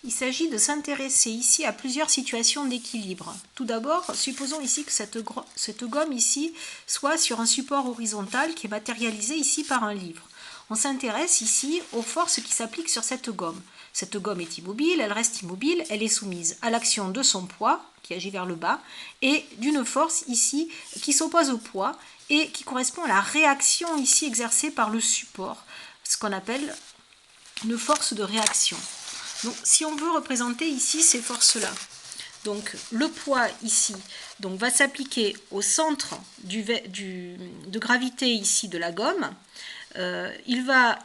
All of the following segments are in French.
il s'agit de s'intéresser ici à plusieurs situations d'équilibre. Tout d'abord, supposons ici que cette gomme ici soit sur un support horizontal qui est matérialisé ici par un livre. On s'intéresse ici aux forces qui s'appliquent sur cette gomme. Cette gomme est immobile, elle reste immobile, elle est soumise à l'action de son poids qui agit vers le bas et d'une force ici qui s'oppose au poids et qui correspond à la réaction ici exercée par le support, ce qu'on appelle une force de réaction. Donc, si on veut représenter ici ces forces-là, donc le poids ici donc, va s'appliquer au centre de gravité ici de la gomme. Il va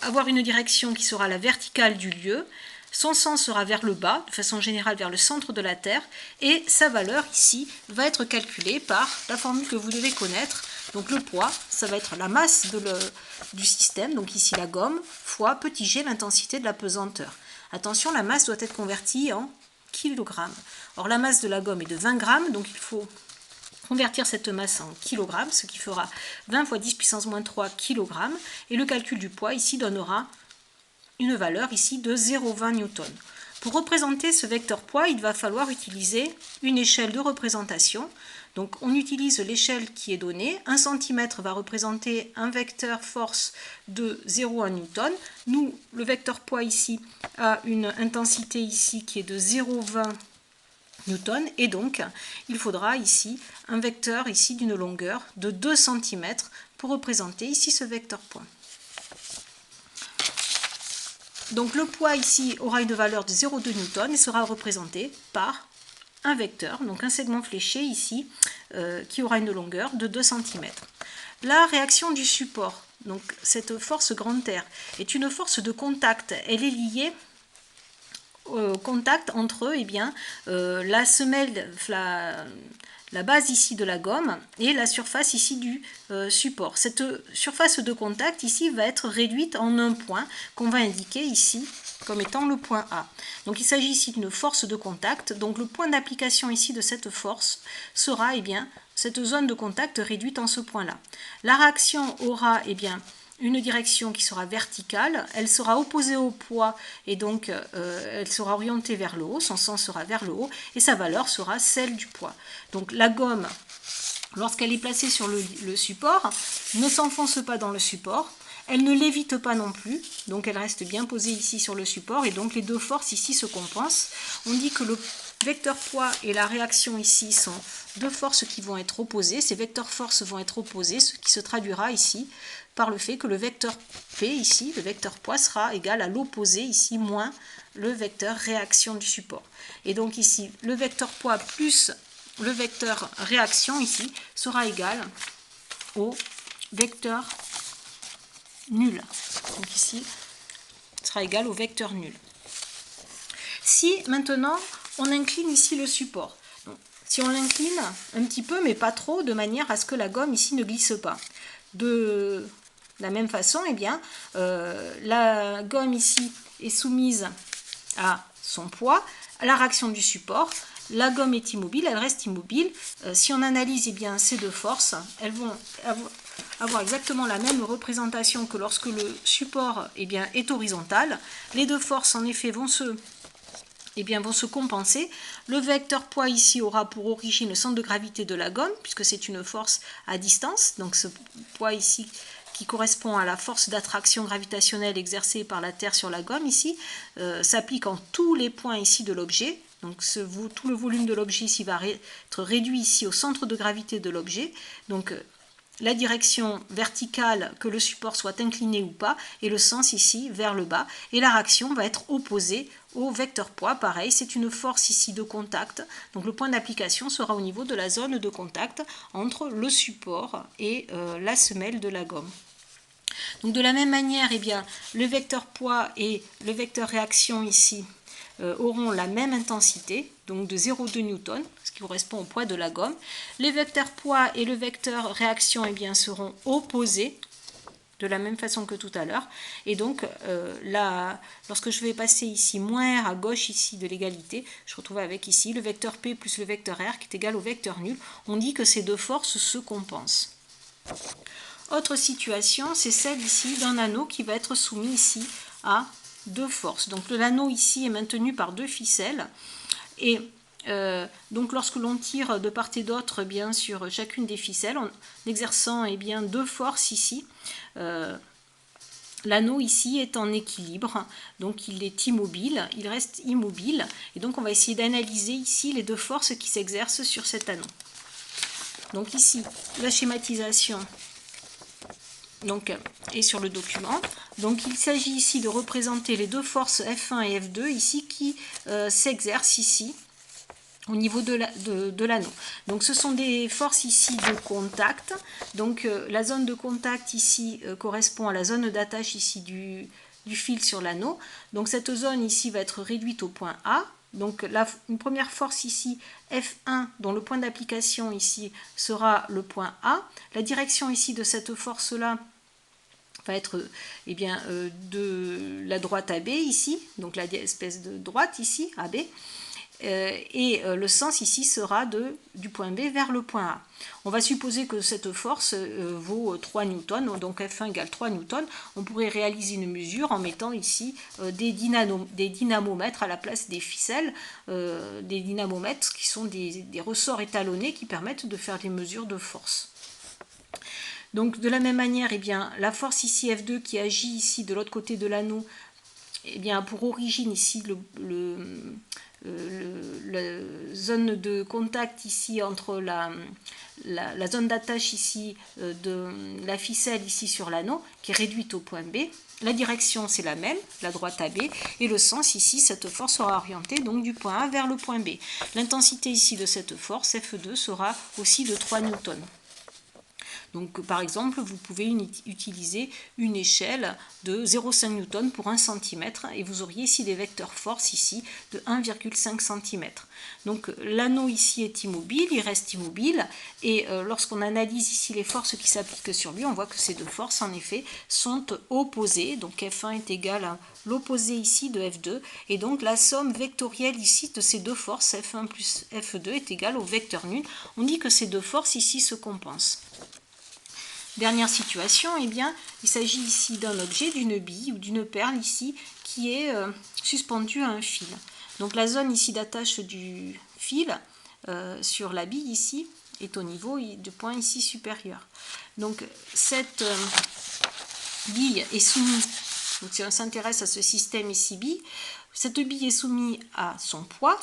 avoir une direction qui sera la verticale du lieu. Son sens sera vers le bas, de façon générale vers le centre de la Terre, et sa valeur ici va être calculée par la formule que vous devez connaître. Donc le poids, ça va être la masse du système, donc ici la gomme, fois petit g, l'intensité de la pesanteur. Attention, la masse doit être convertie en kilogrammes. Or, la masse de la gomme est de 20 grammes, donc il faut convertir cette masse en kilogrammes, ce qui fera 20 fois 10 puissance moins 3 kilogrammes. Et le calcul du poids ici donnera une valeur ici de 0,20 newton. Pour représenter ce vecteur poids, il va falloir utiliser une échelle de représentation. Donc on utilise l'échelle qui est donnée. 1 cm va représenter un vecteur force de 0,1 newton. Nous, le vecteur poids ici a une intensité ici qui est de 0,20 newton. Et donc, il faudra ici un vecteur ici d'une longueur de 2 cm pour représenter ici ce vecteur poids. Donc le poids ici aura une valeur de 0,2 newton et sera représenté par un vecteur, donc un segment fléché ici, qui aura une longueur de 2 cm. La réaction du support, donc cette force grand R, est une force de contact. Elle est liée au contact entre la semelle, la base ici de la gomme et la surface ici du support. Cette surface de contact ici va être réduite en un point qu'on va indiquer ici comme étant le point A. Donc il s'agit ici d'une force de contact. Donc le point d'application ici de cette force sera cette zone de contact réduite en ce point-là. La réaction aura une direction qui sera verticale, elle sera opposée au poids et donc elle sera orientée vers le haut, son sens sera vers le haut et sa valeur sera celle du poids. Donc la gomme, lorsqu'elle est placée sur le support, ne s'enfonce pas dans le support, elle ne lévite pas non plus, donc elle reste bien posée ici sur le support et donc les deux forces ici se compensent. On dit que le vecteur poids et la réaction ici sont deux forces qui vont être opposées, ces vecteurs forces vont être opposés, ce qui se traduira ici par le fait que le vecteur P ici, le vecteur poids sera égal à l'opposé ici moins le vecteur réaction du support. Et donc ici le vecteur poids plus le vecteur réaction ici sera égal au vecteur nul. Donc ici sera égal au vecteur nul. Si maintenant on incline ici le support, donc, si on l'incline un petit peu mais pas trop, de manière à ce que la gomme ici ne glisse pas. De la même façon, la gomme ici est soumise à son poids, à la réaction du support. La gomme est immobile, elle reste immobile. Si on analyse ces deux forces, elles vont avoir exactement la même représentation que lorsque le support est horizontal. Les deux forces en effet vont se compenser. Le vecteur poids ici aura pour origine le centre de gravité de la gomme, puisque c'est une force à distance. Donc ce poids ici, qui correspond à la force d'attraction gravitationnelle exercée par la Terre sur la gomme ici, s'applique en tous les points ici de l'objet. Donc tout le volume de l'objet ici va être réduit ici au centre de gravité de l'objet. Donc la direction verticale, que le support soit incliné ou pas, et le sens ici vers le bas. Et la réaction va être opposée au vecteur poids. Pareil, c'est une force ici de contact. Donc le point d'application sera au niveau de la zone de contact entre le support et la semelle de la gomme. Donc de la même manière, le vecteur poids et le vecteur réaction ici auront la même intensité, donc de 0,2 newton, ce qui correspond au poids de la gomme. Les vecteurs poids et le vecteur réaction seront opposés de la même façon que tout à l'heure. Et donc, lorsque je vais passer ici moins R à gauche ici de l'égalité, je retrouve avec ici le vecteur P plus le vecteur R qui est égal au vecteur nul. On dit que ces deux forces se compensent. Autre situation, c'est celle ici d'un anneau qui va être soumis ici à deux forces. Donc l'anneau ici est maintenu par deux ficelles et donc lorsque l'on tire de part et d'autre bien sur chacune des ficelles, en exerçant bien deux forces ici, l'anneau ici est en équilibre, donc il est immobile, il reste immobile, et donc on va essayer d'analyser ici les deux forces qui s'exercent sur cet anneau. Donc ici, la schématisation est sur le document. Donc il s'agit ici de représenter les deux forces F1 et F2 ici qui s'exercent ici au niveau de l'anneau. Donc ce sont des forces ici de contact. Donc la zone de contact ici correspond à la zone d'attache ici du fil sur l'anneau. Donc cette zone ici va être réduite au point A. Donc une première force ici F1 dont le point d'application ici sera le point A. La direction ici de cette force là va être de la droite AB ici, donc la espèce de droite ici AB. Et le sens ici sera du point B vers le point A. On va supposer que cette force vaut 3 newtons, donc F1 égale 3 newtons. On pourrait réaliser une mesure en mettant ici des dynamomètres à la place des ficelles, des dynamomètres qui sont des ressorts étalonnés qui permettent de faire des mesures de force. Donc de la même manière, la force ici F2 qui agit ici de l'autre côté de l'anneau, pour origine ici la zone de contact ici entre la zone d'attache ici de la ficelle ici sur l'anneau qui est réduite au point B. La direction c'est la même, la droite AB, et le sens ici, cette force sera orientée donc du point A vers le point B. L'intensité ici de cette force F2 sera aussi de 3 newtons. Donc par exemple, vous pouvez utiliser une échelle de 0,5 Newton pour 1 cm et vous auriez ici des vecteurs force ici de 1,5 cm. Donc l'anneau ici est immobile, il reste immobile et lorsqu'on analyse ici les forces qui s'appliquent sur lui, on voit que ces deux forces en effet sont opposées. Donc F1 est égal à l'opposé ici de F2 et donc la somme vectorielle ici de ces deux forces F1 plus F2 est égale au vecteur nul. On dit que ces deux forces ici se compensent. Dernière situation, il s'agit ici d'un objet, d'une bille ou d'une perle ici qui est suspendue à un fil. Donc la zone ici d'attache du fil sur la bille ici est au niveau du point ici supérieur. Donc cette bille est soumise, donc si on s'intéresse à ce système ici bille, cette bille est soumise à son poids,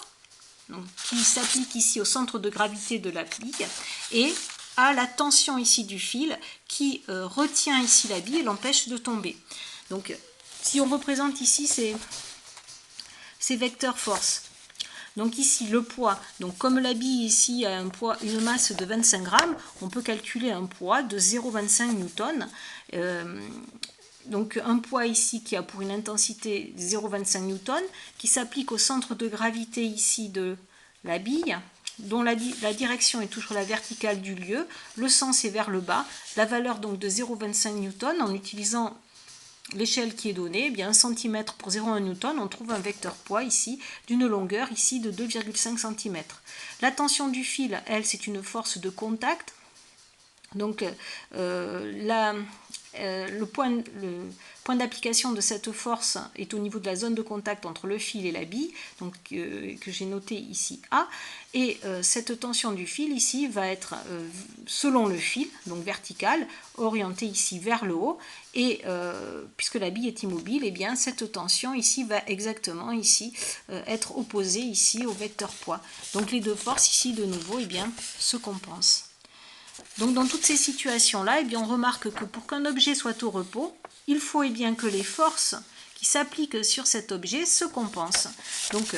donc, qui s'applique ici au centre de gravité de la bille et à la tension ici du fil qui retient ici la bille et l'empêche de tomber. Donc si on représente ici ces vecteurs force, donc ici le poids, donc comme la bille ici a une masse de 25 grammes, on peut calculer un poids de 0,25 newton. Donc un poids ici qui a pour une intensité 0,25 newton, qui s'applique au centre de gravité ici de la bille, dont la direction est toujours la verticale du lieu, le sens est vers le bas, la valeur donc de 0,25 newton, en utilisant l'échelle qui est donnée, 1 cm pour 0,1 newton, on trouve un vecteur poids ici d'une longueur ici de 2,5 cm. La tension du fil, elle, c'est une force de contact, donc le point d'application de cette force est au niveau de la zone de contact entre le fil et la bille, donc, que j'ai noté ici A, et cette tension du fil ici va être selon le fil, donc verticale, orientée ici vers le haut, et puisque la bille est immobile, cette tension ici va exactement ici être opposée ici au vecteur poids. Donc les deux forces ici de nouveau se compensent. Donc dans toutes ces situations-là, on remarque que pour qu'un objet soit au repos, il faut que les forces qui s'appliquent sur cet objet se compensent. Donc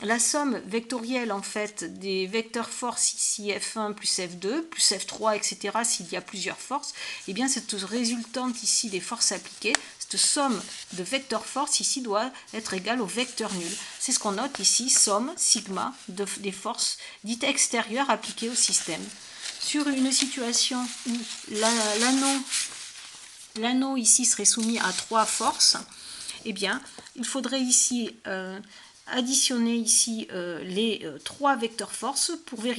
la somme vectorielle en fait des vecteurs force ici F1 plus F2 plus F3 etc. s'il y a plusieurs forces, cette résultante ici des forces appliquées, cette somme de vecteurs force ici doit être égale au vecteur nul. C'est ce qu'on note ici, somme sigma des forces dites extérieures appliquées au système. Sur une situation où l'anneau ici serait soumis à 3 forces, il faudrait ici additionner ici les 3 vecteurs force pour vérifier